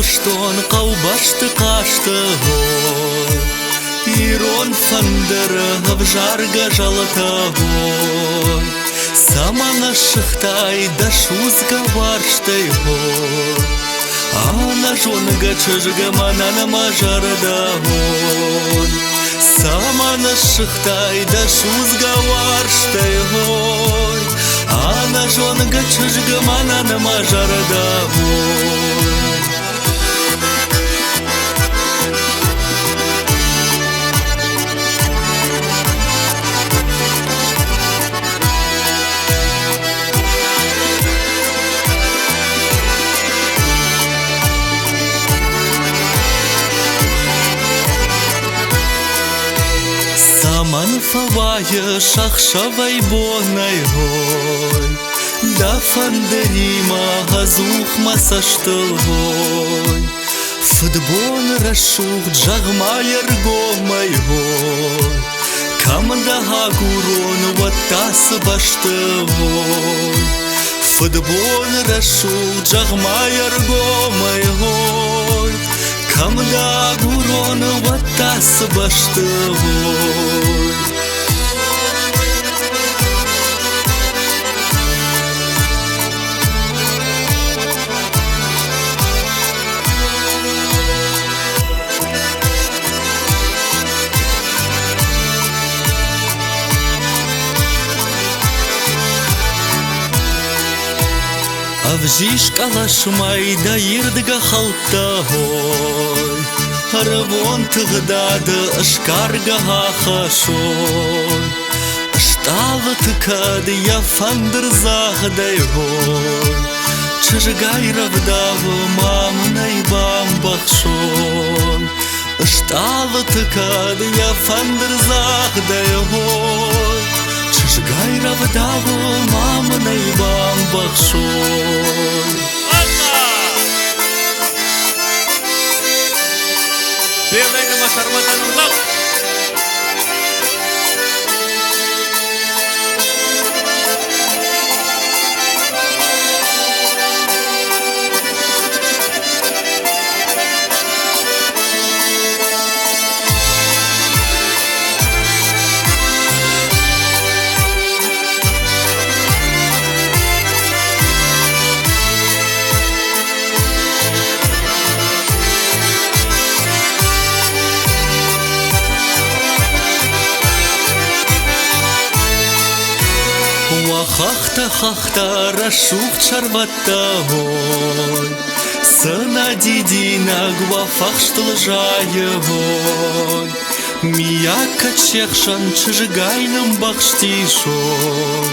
وشتون قوبشت قاشت هوي إيرون فندر هبجارجا جلتا هوي سامان الشختاي دشوز قوارشتي هوي أنا جونجا تشجع مانا مجردا هوي سامان الشختاي دشوز قوارشتي هوي أنا جونجا تشجع مانا مجردا هوي Saman fawaje shachshavay bonay hoy Da fanderima hazuch masashtel hoy Futbol rashuch jagmayer gomay hoy Kamda haguron watas bashtel hoy Futbol rashuch jagmayer gomay hoy Kamda guron watas bashte hoy Avjish kalashmay da yirdiga khalta hoy Harvon tgdad ashkarga ha khashoy Ashtavat kad ya fander zagday hoy Chjgay ravdav mam nay bam bakhshoy Ashtavat kad ya fander zagday hoy Chjgay ravdav mam nay bam bakhshoy Белая масарматан улак. Хахта хахта рашух чарвата гой Сына дидина гвафах штылжая гой Мияка чехшан чжгайным бахштишой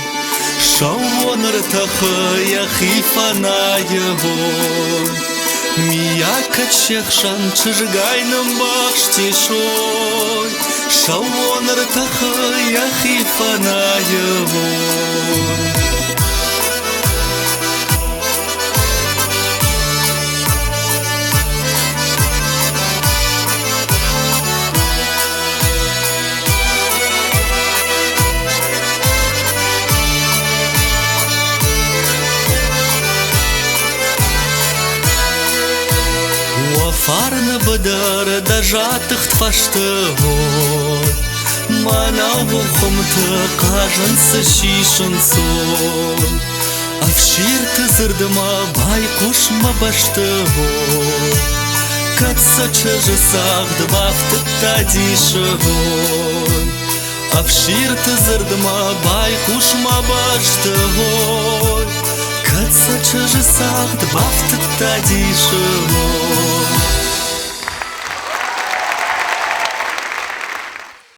Шаун ртаха яхифаная гой Мияка чехшан чжгайным бахштишой Шаун ртаха яхифаная гой Фарна бадар дажатых тфашты гой Манаву хумты кажын сышишын сон Авширты зырдыма байкушма башты гой Катса чыжысақ дбафты тадишы гой Авширты зырдыма байкушма башты гой Катса чыжысақ дбафты тадишы гой